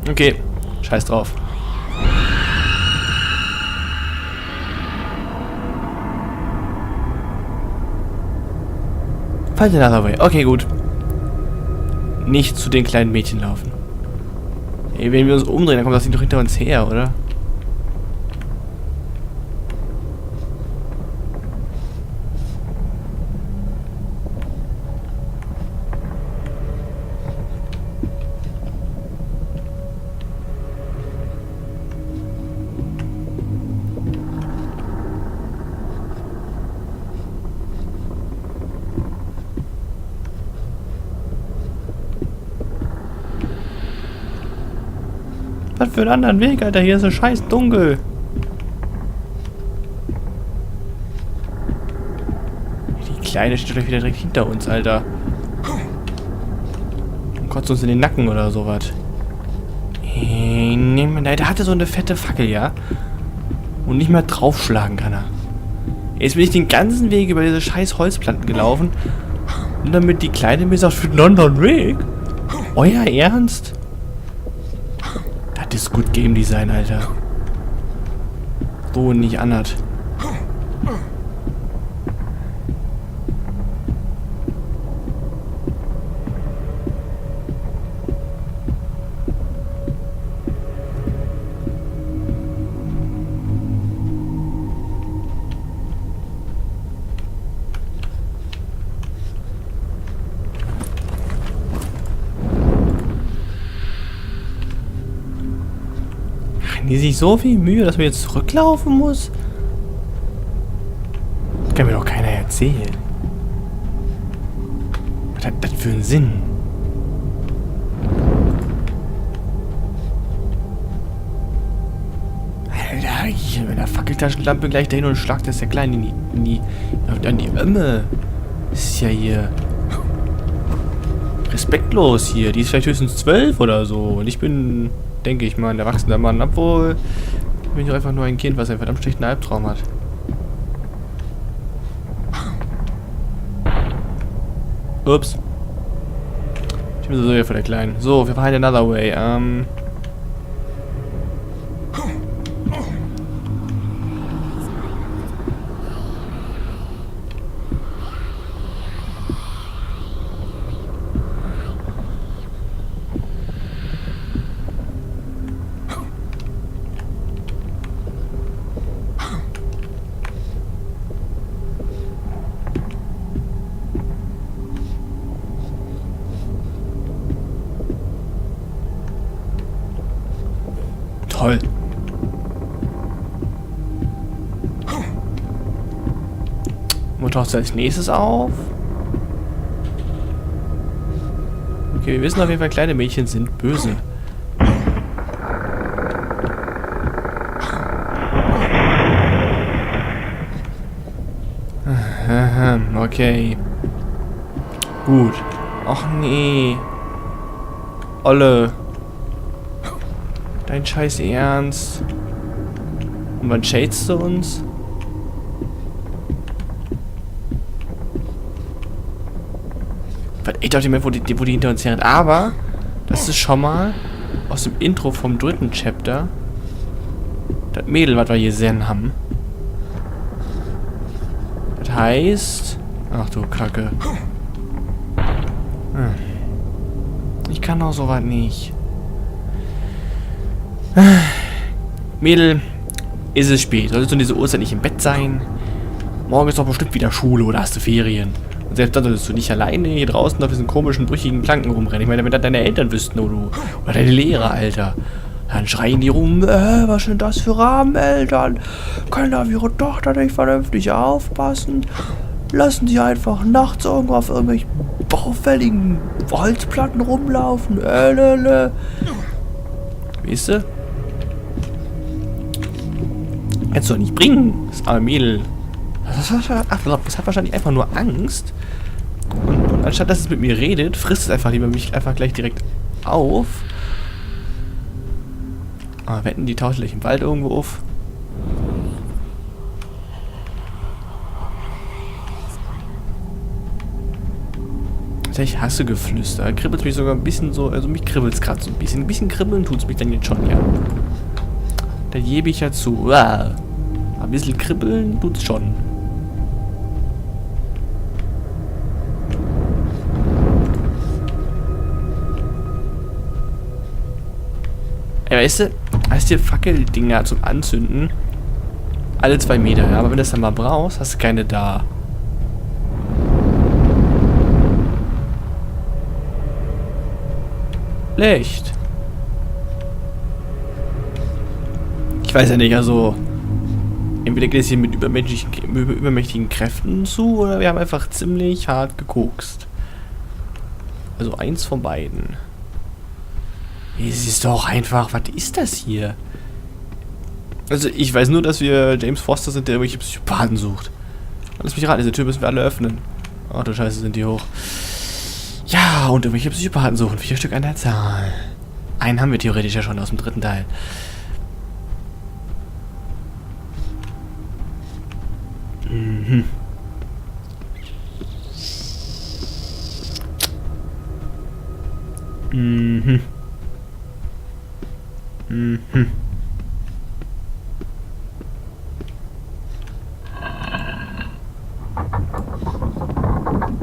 Okay, scheiß drauf. Find another way. Okay, gut. Nicht zu den kleinen Mädchen laufen. Ey, wenn wir uns umdrehen, dann kommt das nicht doch hinter uns her, oder? Was für einen anderen Weg, Alter? Hier ist so scheiß dunkel. Die Kleine steht doch wieder direkt hinter uns, Alter. Und kotzt uns in den Nacken oder sowas. Der hatte so eine fette Fackel, ja? Und nicht mehr draufschlagen kann er. Jetzt bin ich den ganzen Weg über diese scheiß Holzplanten gelaufen. Und damit die Kleine mir sagt, für einen anderen Weg? Euer Ernst? Das ist gut Game Design, Alter. So nicht anders. Die sich so viel Mühe, dass man jetzt zurücklaufen muss? Das kann mir doch keiner erzählen. Was hat das für einen Sinn? Alter, ich mit der Fackeltaschenlampe gleich dahin und schlag das der Kleine an die Ömme. Ist ja hier respektlos hier. Die ist vielleicht höchstens 12 oder so. Und ich bin, denke ich mal, ein erwachsener Mann. Obwohl, bin ich doch einfach nur ein Kind, was einen verdammt schlechten Albtraum hat. Ups. Ich bin so sehr von der Kleinen. So, wir fahren another way. Toll. Wo taucht es als nächstes auf? Okay, wir wissen auf jeden Fall, kleine Mädchen sind böse. Okay. Gut. Ach nee. Olle. Dein scheiß Ernst. Und wann shadest du uns? Ich dachte mir, wo die hinter uns her. Aber das ist schon mal aus dem Intro vom 3. Chapter. Das Mädel, was wir hier sehen haben. Das heißt... Ach du Kacke. Ich kann doch sowas nicht. Mädel, ist es spät. Solltest du um diese Uhrzeit nicht im Bett sein? Morgen ist doch bestimmt wieder Schule oder hast du Ferien. Und selbst dann solltest du nicht alleine hier draußen auf diesen komischen, brüchigen Planken rumrennen. Ich meine, wenn das deine Eltern wüssten, oder deine Lehrer, Alter. Dann schreien die rum, was sind das für Rahmeneltern? Können auf ihre Tochter nicht vernünftig aufpassen? Lassen sie einfach nachts irgendwo auf irgendwelchen baufälligen Holzplatten rumlaufen. Weißt du? Kannst du doch nicht bringen, das arme Mädel. Das hat wahrscheinlich einfach nur Angst. Und anstatt dass es mit mir redet, frisst es einfach lieber mich einfach gleich direkt auf. Ah, wetten, die taucht gleich im Wald irgendwo auf. Tatsächlich Hassegeflüster. Kribbelt mich sogar ein bisschen so, also mich kribbelt es gerade so ein bisschen. Ein bisschen kribbeln tut es mich dann jetzt schon, ja. Da gebe ich ja zu. Ein bisschen kribbeln tut es schon. Ey, weißt du, hast dir Fackeldinger zum Anzünden alle 2 Meter, ja? Aber wenn du das dann mal brauchst, hast du keine da. Licht. Ich weiß ja nicht, also entweder geht es hier mit übermächtigen Kräften zu, oder wir haben einfach ziemlich hart gekokst. Also eins von beiden. Es ist doch einfach, was ist das hier? Also ich weiß nur, dass wir James Foster sind, der irgendwelche Psychopathen sucht. Lass mich raten, diese Tür müssen wir alle öffnen. Ach du Scheiße, sind die hoch. Ja, und irgendwelche Psychopathen suchen. 4 Stück an der Zahl. Einen haben wir theoretisch ja schon aus dem 3. Teil. Mhm. Mhm. Mhm.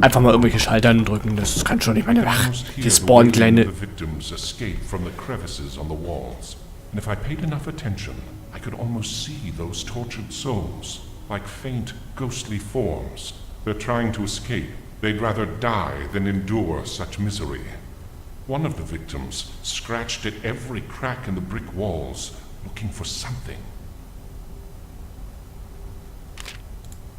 Einfach mal irgendwelche Schaltern drücken, das kann schon nicht meine. Ach, die spawnen kleine. The victims escaped from the crevices on the walls, and if I paid enough attention, I could almost see those tortured souls, like faint, ghostly forms. They're trying to escape. They'd rather die than endure such misery. One of the victims scratched at every crack in the brick walls, looking for something.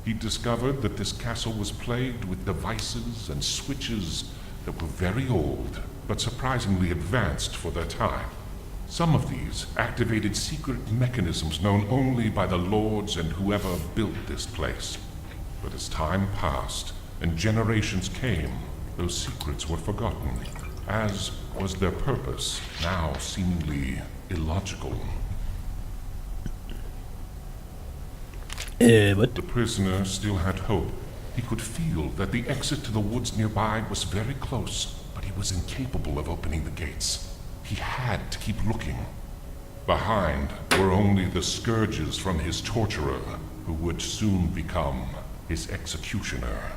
He discovered that this castle was plagued with devices and switches that were very old, but surprisingly advanced for their time. Some of these activated secret mechanisms known only by the lords and whoever built this place. But as time passed and generations came, those secrets were forgotten, as was their purpose, now seemingly illogical. What? The prisoner still had hope. He could feel that the exit to the woods nearby was very close, but he was incapable of opening the gates. He had to keep looking. Behind were only the scourges from his torturer, who would soon become his executioner.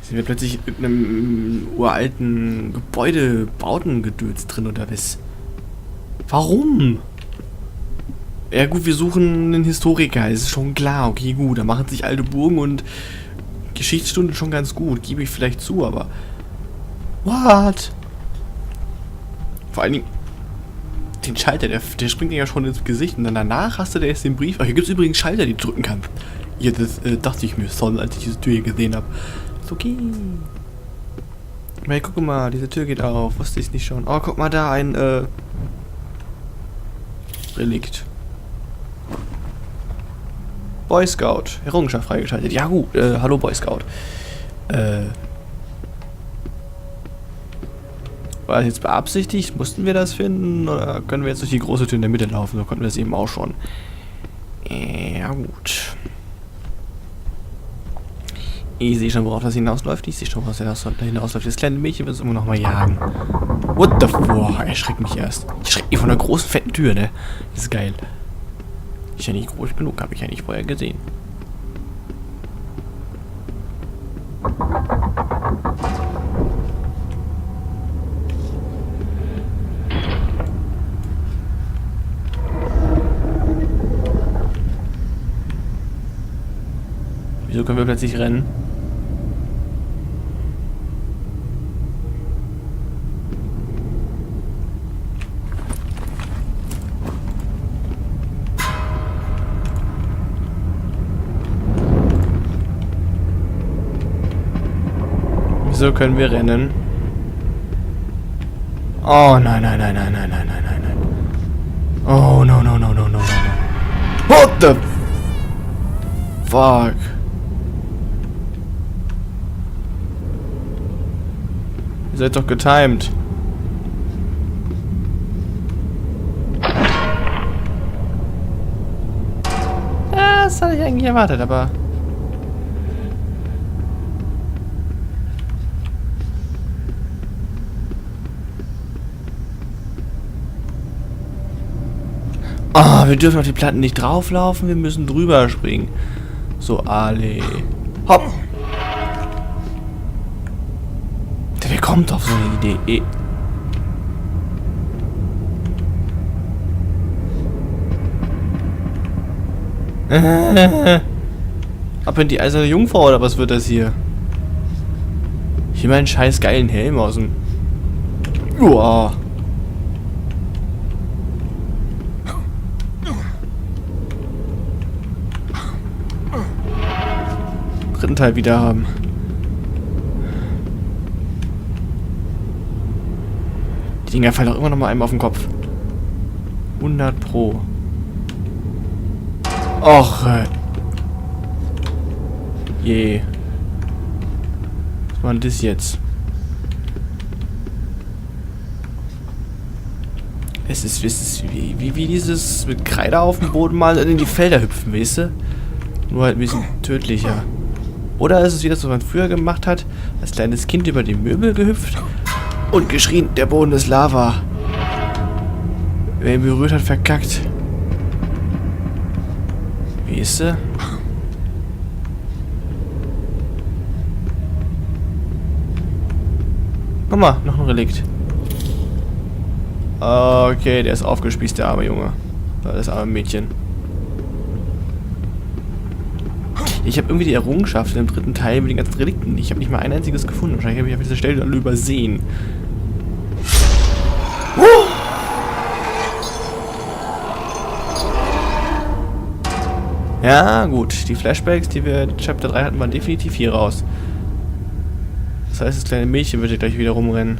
Sind wir plötzlich in irgendeinem uralten Gebäude, Bautengedöns drin oder was? Warum? Ja gut, wir suchen einen Historiker, ist schon klar, okay gut, da machen sich alte Burgen und Geschichtsstunden schon ganz gut, gebe ich vielleicht zu, aber what? Vor allen Dingen den Schalter, der springt dir ja schon ins Gesicht und dann danach hast du da erst den Brief. Ach, hier gibt es übrigens Schalter, die du drücken kannst. Ja, das dachte ich mir schon, als ich diese Tür hier gesehen habe. Ist okay. Hey, guck mal, diese Tür geht auf, wusste ich nicht schon. Oh, guck mal da, ein Relikt. Boy Scout. Errungenschaft freigeschaltet. Ja gut, hallo Boy Scout. War das jetzt beabsichtigt? Mussten wir das finden? Oder können wir jetzt durch die große Tür in der Mitte laufen? So konnten wir das eben auch schon. Ja gut. Ich sehe schon, worauf das hinausläuft. Ich sehe schon, worauf das hinausläuft. Das kleine Mädchen wird es immer noch mal jagen. What the fuck? Erschreckt mich erst. Ich erschreckt mich von der großen, fetten Tür, ne? Das ist geil. Ist ja nicht groß genug, habe ich ja nicht vorher gesehen. Wieso können wir plötzlich rennen? Wieso können wir rennen? Oh nein, nein, nein, nein, nein, nein, nein, nein, nein. Oh no, no, no, no, no, no, no. What the fuck? Ihr seid doch getimed. Das hatte ich eigentlich erwartet, aber wir dürfen auf die Platten nicht drauflaufen, wir müssen drüber springen. So, alle. Hopp! Wer kommt auf so eine Idee? Ab in die eiserne Jungfrau oder was wird das hier? Ich will meinen scheiß geilen Helm aus dem... Uah. Dritten Teil wieder haben. Die Dinger fallen doch immer noch mal einem auf den Kopf. 100 Pro. Och. Je. Was war denn das jetzt? Es ist wie dieses mit Kreide auf dem Boden malen und in die Felder hüpfen, weißt du? Nur halt ein bisschen tödlicher. Oder ist es wieder so, was man früher gemacht hat, als kleines Kind über die Möbel gehüpft und geschrien, der Boden ist Lava. Wer ihn berührt hat, verkackt. Weißt du? Guck mal, noch ein Relikt. Okay, der ist aufgespießt, der arme Junge. Das arme Mädchen. Ich habe irgendwie die Errungenschaft im dritten Teil mit den ganzen Relikten. Ich habe nicht mal ein einziges gefunden. Wahrscheinlich habe ich auf dieser Stelle alle übersehen. Ja, gut. Die Flashbacks, die wir in Chapter 3 hatten, waren definitiv hier raus. Das heißt, das kleine Mädchen wird hier gleich wieder rumrennen.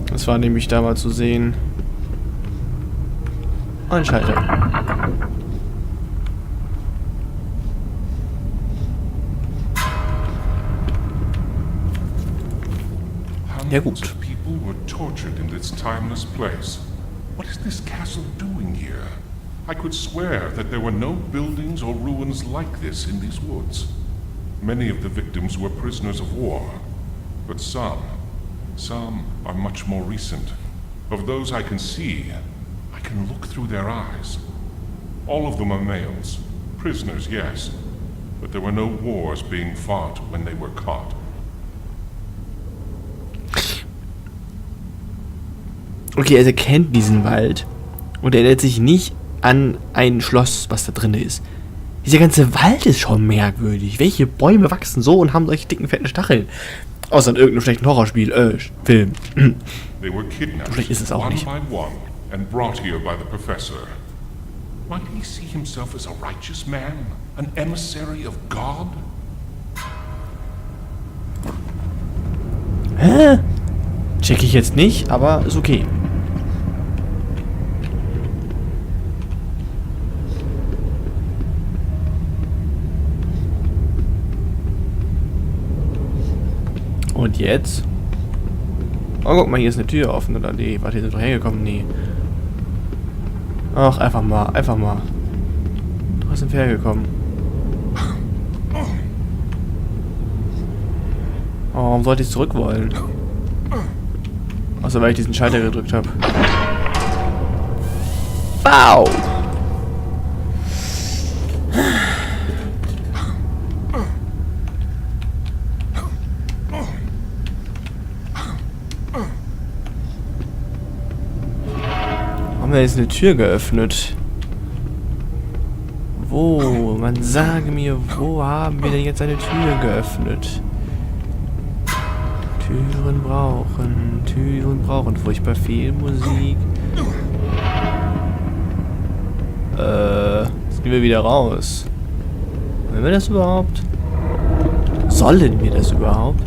Das war nämlich da mal zu sehen. Ein Schalter. Ja gut. Hundreds of people were tortured in this timeless place. What is this castle doing here? I could swear that there were no buildings or ruins like this in these woods. Many of the victims were prisoners of war, but some are much more recent. Of those I can see, I can look through their eyes. All of them are males. Prisoners, yes. But there were no wars being fought when they were caught. Okay, also er kennt diesen Wald und er erinnert sich nicht an ein Schloss, was da drin ist. Dieser ganze Wald ist schon merkwürdig. Welche Bäume wachsen so und haben solche dicken, fetten Stacheln? Außer in irgendeinem schlechten Horrorspiel, Film. They were kidnapped, So schlecht ist es auch one nicht. by one, and brought here by the professor. Might he see himself as a righteous man, an emissary of God? Hä? Check ich jetzt nicht, aber ist okay. Und jetzt? Oh, guck mal, hier ist eine Tür offen, oder? Nee, warte, hier sind wir hergekommen? Nee. Ach, einfach mal, einfach mal. Wo sind wir hergekommen? Oh, warum sollte ich zurück wollen? Außer weil ich diesen Schalter gedrückt habe. Wow! Haben wir jetzt eine Tür geöffnet? Wo? Man sage mir, wo haben wir denn jetzt eine Tür geöffnet? Türen brauchen furchtbar viel Musik. Jetzt gehen wir wieder raus. Wollen wir das überhaupt? Sollen wir das überhaupt?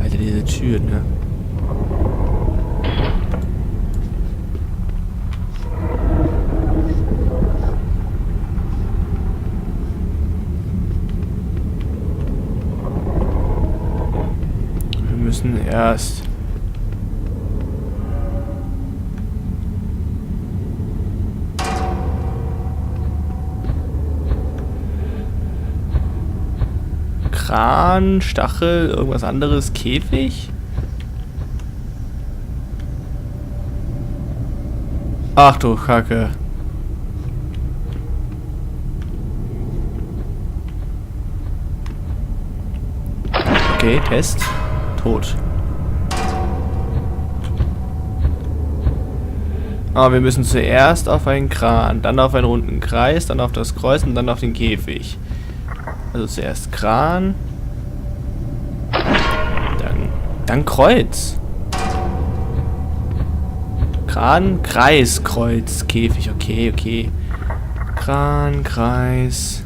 Alter, diese Türen, ne? Wir müssen erst... Kran, Stachel, irgendwas anderes, Käfig? Ach du Kacke. Okay, Test. Tot. Aber wir müssen zuerst auf einen Kran, dann auf einen runden Kreis, dann auf das Kreuz und dann auf den Käfig. Also zuerst Kran. Dann Kreuz. Kran, Kreis, Kreuz, Käfig. Okay, okay. Kran, Kreis.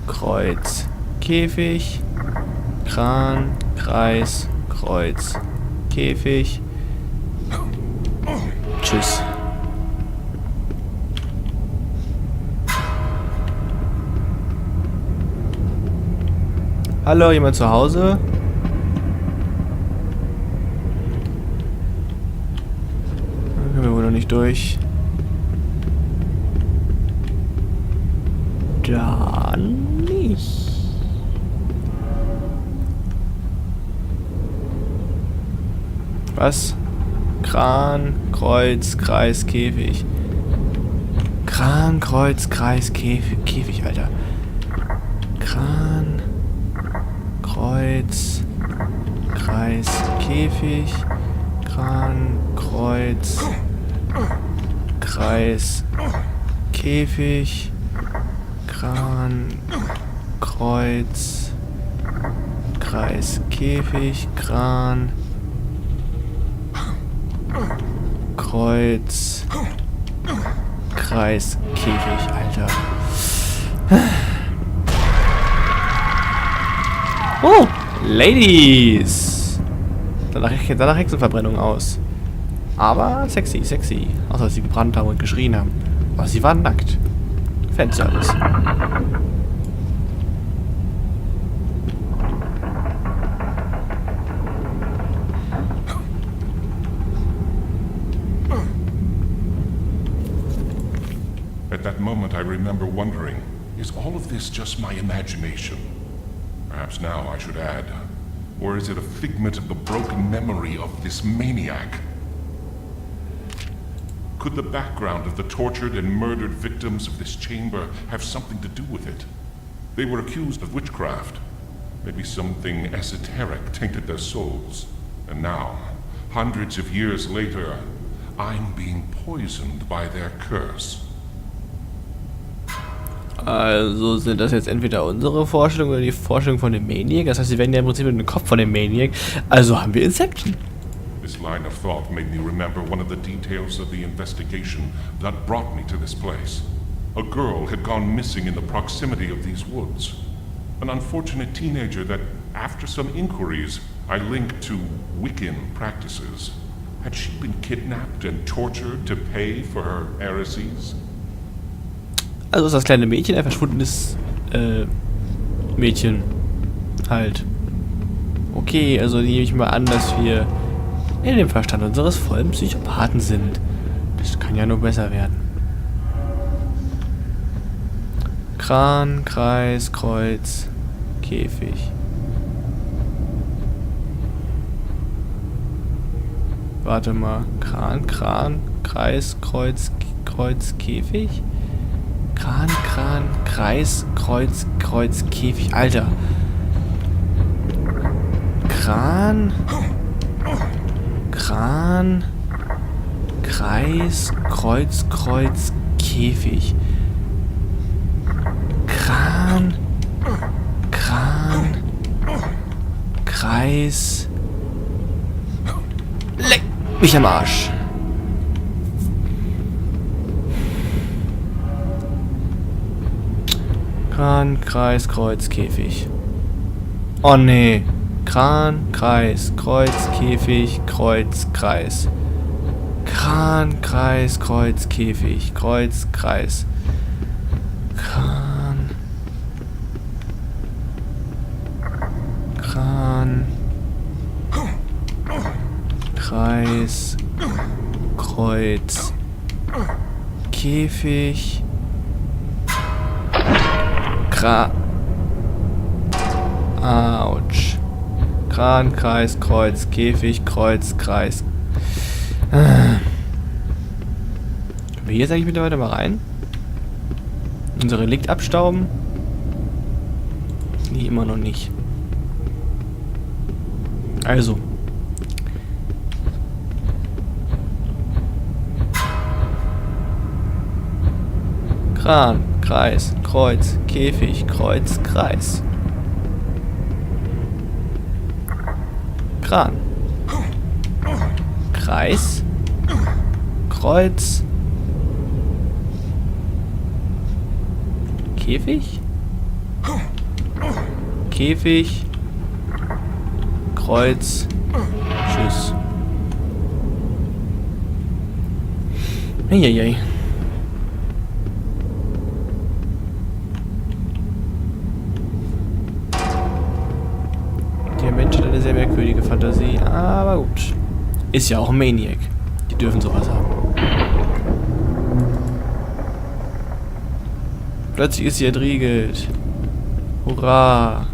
Kreuz. Käfig. Kran, Kreis, Kreuz. Käfig. Tschüss. Hallo, jemand zu Hause? Da können wir wohl noch nicht durch. Da nicht. Was? Kran, Kreuz, Kreis, Käfig. Kran, Kreuz, Kreis, Käfig, Alter. Kran, Kreuz, Kreis, Käfig. Kran, Kreuz, Kreis, Käfig. Kran, Kreuz, Kreis, Käfig. Kran, Kreuz, Kreis, Käfig, Alter. Oh, Ladies! Danach Hexenverbrennung aus. Aber sexy, sexy. Außer dass sie gebrannt haben und geschrien haben. Aber sie waren nackt. Fanservice. At that moment, I remember wondering, is all of this just my imagination? Perhaps now I should add, or is it a figment of the broken memory of this maniac? Could the background of the tortured and murdered victims of this chamber have something to do with it? They were accused of witchcraft. Maybe something esoteric tainted their souls. And now, hundreds of years later, I'm being poisoned by their curse. Also sind das jetzt entweder unsere Vorstellung oder die Vorstellung von dem Maniac. Das heißt, sie werden ja im Prinzip mit dem Kopf von dem Maniac. Also haben wir Inception. This line of thought made me remember one of the details of the investigation that brought me to this place. A girl had gone missing in the proximity of these woods. An unfortunate teenager that, after some inquiries, I linked to Wiccan practices. Had she been kidnapped and tortured to pay for her heresies? Also ist das kleine Mädchen ein verschwundenes Mädchen. Halt. Okay, also nehme ich mal an, dass wir in dem Verstand unseres vollen Psychopathen sind. Das kann ja nur besser werden. Kran, Kreis, Kreuz, Käfig. Warte mal. Kran, Kreis, Kreuz, Käfig. Kran, Kreis, Kreuz, Käfig. Alter. Kran, Kreis, Kreuz, Käfig. Kran, Kreis. Leck mich am Arsch. Kran, Kreis, Kreuz, Käfig. Oh nee. Kran, Kreis, Kreuz, Käfig, Kreuz, Kreis. Kran, Kreis, Kreuz, Käfig, Kreuz, Kreis. Kran, Kreis, Kreuz, Käfig. Autsch. Kran, Kreis, Kreuz, Käfig, Kreuz, Kreis. Hier ist eigentlich mittlerweile mal rein. Unser Relikt abstauben. Nee, immer noch nicht. Also. Kran, Kreis, Kreuz, Käfig, Kreuz, Kreis. Kran. Kreis. Kreuz. Käfig. Käfig. Kreuz. Tschüss. Eieiei. Der Mensch hat eine sehr merkwürdige Fantasie, aber gut. Ist ja auch ein Maniac. Die dürfen sowas haben. Plötzlich ist sie entriegelt. Hurra!